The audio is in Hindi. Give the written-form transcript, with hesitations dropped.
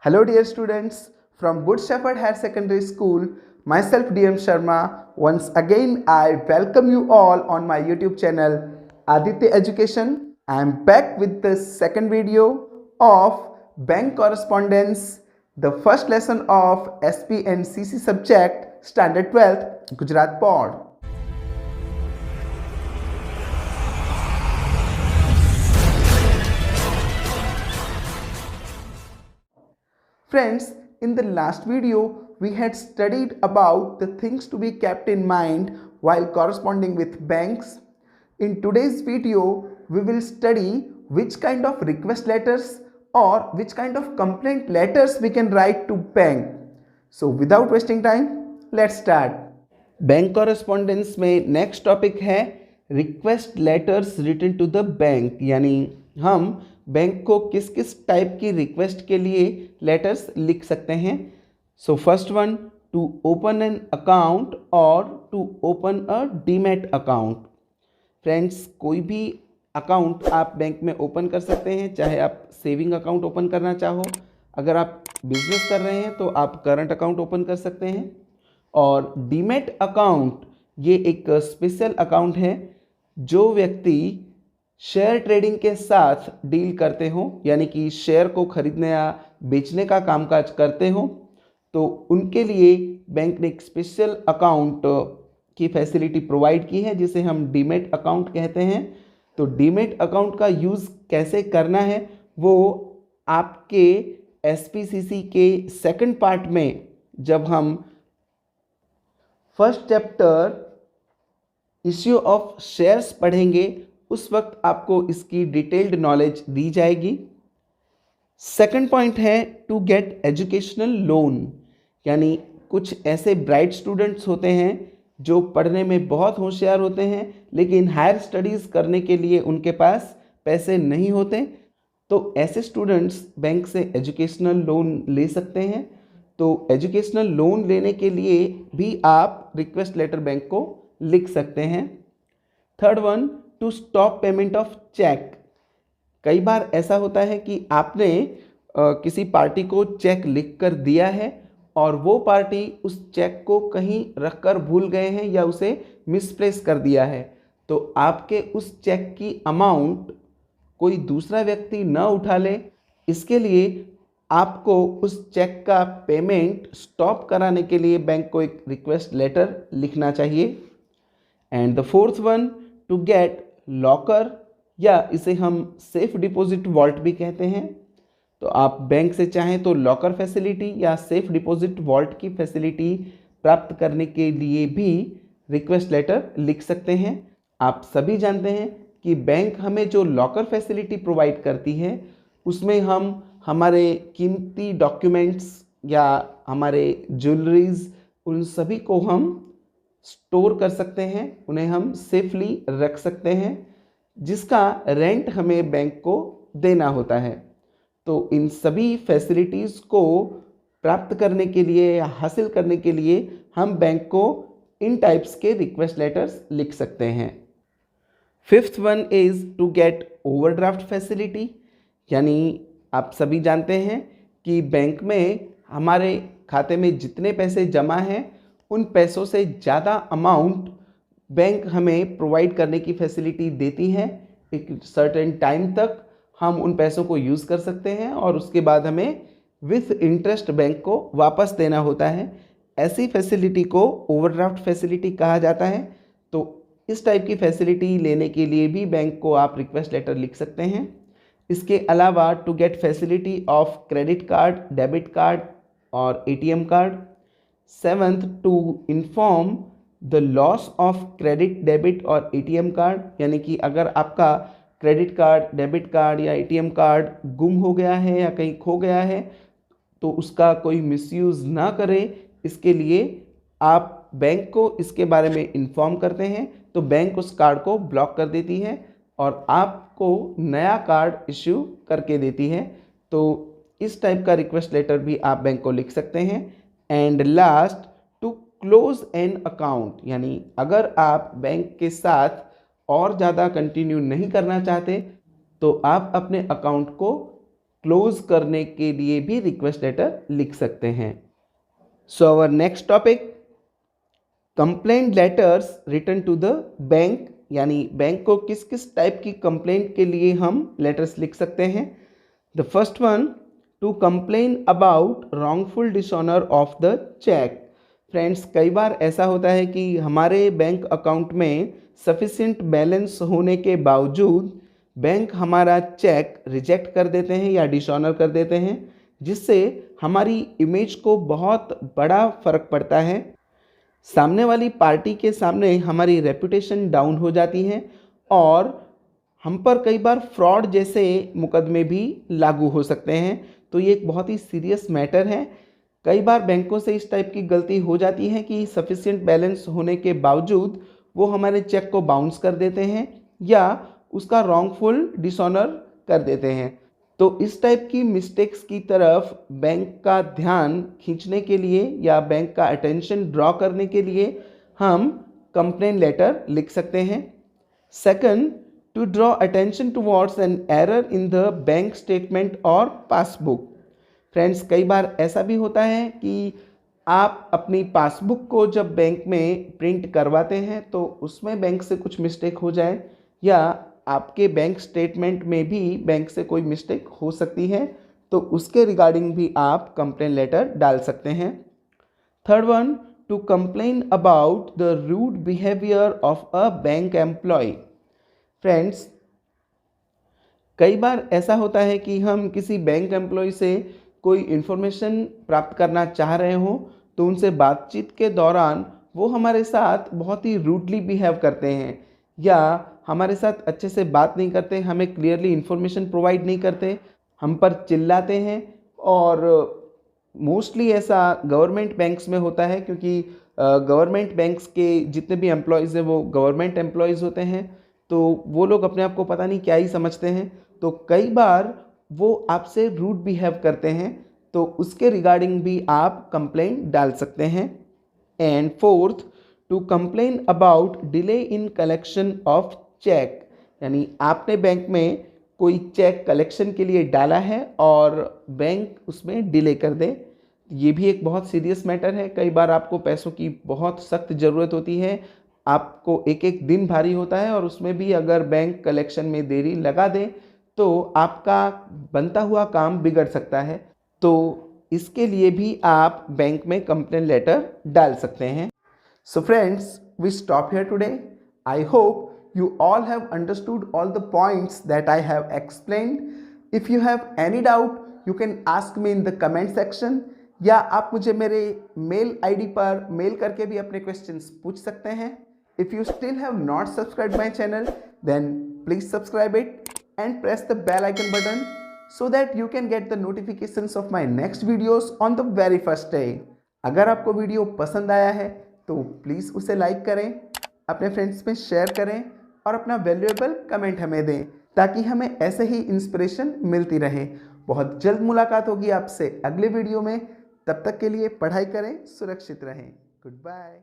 Hello dear students from Good Shepherd Higher Secondary School, myself DM Sharma. Once again I welcome you all on my YouTube channel Aditya Education. I am back with the second video of bank correspondence, the first lesson of SP and CC subject standard 12th Gujarat Board. Friends, in the last video, we had studied about the things to be kept in mind while corresponding with banks. In today's video, we will study which kind of request letters or which kind of complaint letters we can write to bank. So without wasting time, let's start. Bank correspondence में नेक्स्ट टॉपिक है request letters written to the bank, यानी हम बैंक को किस किस टाइप की रिक्वेस्ट के लिए लेटर्स लिख सकते हैं. So first one, to open an account और to open a demat account. Friends, कोई भी अकाउंट आप बैंक में ओपन कर सकते हैं, चाहे आप सेविंग अकाउंट ओपन करना चाहो. अगर आप बिजनेस कर रहे हैं तो आप करंट अकाउंट ओपन कर सकते हैं. और डीमैट अकाउंट ये एक स्पेशल अकाउंट है जो व्यक्ति शेयर ट्रेडिंग के साथ डील करते हो, यानी कि शेयर को खरीदने या बेचने का कामकाज करते हो, तो उनके लिए बैंक ने एक स्पेशल अकाउंट की फैसिलिटी प्रोवाइड की है जिसे हम डीमैट अकाउंट कहते हैं. तो डीमैट अकाउंट का यूज़ कैसे करना है वो आपके एसपीसीसी के सेकंड पार्ट में, जब हम first chapter issue of shares पढ़ेंगे, उस वक्त आपको इसकी डिटेल्ड नॉलेज दी जाएगी. सेकंड पॉइंट है टू गेट एजुकेशनल लोन, यानी कुछ ऐसे ब्राइट स्टूडेंट्स होते हैं जो पढ़ने में बहुत होशियार होते हैं लेकिन हायर स्टडीज़ करने के लिए उनके पास पैसे नहीं होते, तो ऐसे स्टूडेंट्स बैंक से एजुकेशनल लोन ले सकते हैं. तो एजुकेशनल लोन लेने के लिए भी आप रिक्वेस्ट लेटर बैंक को लिख सकते हैं. Third one, to stop payment of cheque. कई बार ऐसा होता है कि आपने किसी पार्टी को चेक लिख कर दिया है और वो पार्टी उस चेक को कहीं रख कर भूल गए हैं या उसे मिसप्लेस कर दिया है, तो आपके उस चेक की अमाउंट कोई दूसरा व्यक्ति न उठा ले, इसके लिए आपको उस चेक का पेमेंट स्टॉप कराने के लिए बैंक को एक रिक्वेस्ट लेटर लिखना चाहिए. And the fourth one, to get locker, या इसे हम सेफ डिपॉजिट वॉल्ट भी कहते हैं. तो आप बैंक से चाहें तो लॉकर फैसिलिटी या सेफ डिपॉजिट वॉल्ट की फैसिलिटी प्राप्त करने के लिए भी रिक्वेस्ट लेटर लिख सकते हैं. आप सभी जानते हैं कि बैंक हमें जो लॉकर फैसिलिटी प्रोवाइड करती है उसमें हम हमारे कीमती डॉक्यूमेंट्स या हमारे ज्वेलरीज, उन सभी को हम स्टोर कर सकते हैं, उन्हें हम सेफली रख सकते हैं, जिसका रेंट हमें बैंक को देना होता है. तो इन सभी फैसिलिटीज़ को प्राप्त करने के लिए या हासिल करने के लिए हम बैंक को इन टाइप्स के रिक्वेस्ट लेटर्स लिख सकते हैं. Fifth one is to get overdraft facility, यानी आप सभी जानते हैं कि बैंक में हमारे खाते में जितने पैसे जमा हैं उन पैसों से ज़्यादा अमाउंट बैंक हमें प्रोवाइड करने की फैसिलिटी देती है. एक सर्टेन टाइम तक हम उन पैसों को यूज़ कर सकते हैं और उसके बाद हमें विथ इंटरेस्ट बैंक को वापस देना होता है. ऐसी फैसिलिटी को ओवरड्राफ्ट फैसिलिटी कहा जाता है. तो इस टाइप की फैसिलिटी लेने के लिए भी बैंक को आप रिक्वेस्ट लेटर लिख सकते हैं. इसके अलावा to get facility of credit card, debit card और ATM card. Seventh, to inform the loss of credit, debit और एटीएम कार्ड, यानी कि अगर आपका क्रेडिट कार्ड, डेबिट कार्ड या एटीएम कार्ड गुम हो गया है या कहीं खो गया है तो उसका कोई मिसयूज़ ना करे, इसके लिए आप बैंक को इसके बारे में इन्फॉर्म करते हैं तो बैंक उस कार्ड को ब्लॉक कर देती है और आपको नया कार्ड इश्यू करके देती है. तो इस टाइप का रिक्वेस्ट लेटर भी आप बैंक को लिख सकते हैं. And last, to close an account, यानी अगर आप बैंक के साथ और ज़्यादा कंटिन्यू नहीं करना चाहते तो आप अपने अकाउंट को क्लोज करने के लिए भी रिक्वेस्ट लेटर लिख सकते हैं। So our next topic, complaint letters written to the bank, यानी बैंक को किस किस टाइप की कंप्लेंट के लिए हम लेटर्स लिख सकते हैं। The first one, to complain about wrongful dishonour of the cheque. Friends, कई बार ऐसा होता है कि हमारे बैंक अकाउंट में सफिशिएंट बैलेंस होने के बावजूद बैंक हमारा चेक रिजेक्ट कर देते हैं या डिसऑनर कर देते हैं, जिससे हमारी इमेज को बहुत बड़ा फ़र्क पड़ता है। सामने वाली पार्टी के सामने हमारी रेपुटेशन डाउन हो जाती है और हम पर कई बार फ्रॉड जैसे मुकदमे भी लागू हो सकते हैं। तो ये एक बहुत ही सीरियस मैटर है। कई बार बैंकों से इस टाइप की गलती हो जाती है कि सफिशिएंट बैलेंस होने के बावजूद वो हमारे चेक को बाउंस कर देते हैं या उसका रॉन्गफुल डिसऑनर कर देते हैं। तो इस टाइप की मिस्टेक्स की तरफ बैंक का ध्यान खींचने के लिए या बैंक का अटेंशन ड्रॉ करने के लिए हम कंप्लेन लेटर लिख सकते हैं। Second, to draw attention towards an error in the bank statement और पासबुक। फ्रेंड्स, कई बार ऐसा भी होता है कि आप अपनी पासबुक को जब बैंक में प्रिंट करवाते हैं तो उसमें बैंक से कुछ मिस्टेक हो जाए या आपके बैंक स्टेटमेंट में भी बैंक से कोई मिस्टेक हो सकती है, तो उसके रिगार्डिंग भी आप कंप्लेन लेटर डाल सकते हैं। Third one, to complain about the rude behaviour of a bank employee. Friends, कई बार ऐसा होता है कि हम किसी बैंक एम्प्लॉय से कोई इन्फॉर्मेशन प्राप्त करना चाह रहे हों, तो उनसे बातचीत के दौरान वो हमारे साथ बहुत ही रूडली बिहेव करते हैं या हमारे साथ अच्छे से बात नहीं करते, हमें क्लियरली इन्फॉर्मेशन प्रोवाइड नहीं करते, हम पर चिल्लाते हैं। और मोस्टली ऐसा गवर्नमेंट बैंक्स में होता है क्योंकि गवर्नमेंट बैंक्स के जितने भी एम्प्लॉयज़ हैं वो गवर्नमेंट एम्प्लॉयज़ होते हैं, तो वो लोग अपने आप को पता नहीं क्या ही समझते हैं, तो कई बार वो आपसे रूड बिहेव करते हैं, तो उसके रिगार्डिंग भी आप कंप्लेंट डाल सकते हैं। And fourth, to complain about delay in collection of cheque, यानी आपने बैंक में कोई चेक कलेक्शन के लिए डाला है और बैंक उसमें डिले कर दे। ये भी एक बहुत सीरियस मैटर है। कई बार आपको पैसों की बहुत सख्त ज़रूरत होती है, आपको एक एक दिन भारी होता है और उसमें भी अगर बैंक कलेक्शन में देरी लगा दे तो आपका बनता हुआ काम बिगड़ सकता है। तो इसके लिए भी आप बैंक में कंप्लेन लेटर डाल सकते हैं। So friends, we stop here today. I hope you all have understood all the points that I have explained. If you have any doubt, you can ask me in the comment section. या आप मुझे मेरे मेल आईडी पर मेल करके भी अपने क्वेश्चंस पूछ सकते हैं। If you still have not subscribed my channel, then please subscribe it and press the bell icon button so that you can get the notifications of my next videos on the very first day. अगर आपको वीडियो पसंद आया है तो प्लीज़ उसे लाइक करें, अपने फ्रेंड्स में शेयर करें और अपना वैल्यूएबल कमेंट हमें दें ताकि हमें ऐसे ही इंस्पिरेशन मिलती रहे। बहुत जल्द मुलाकात होगी आपसे अगले वीडियो में। तब तक के लिए पढ़ाई करें, सुरक्षित रहें। Good bye.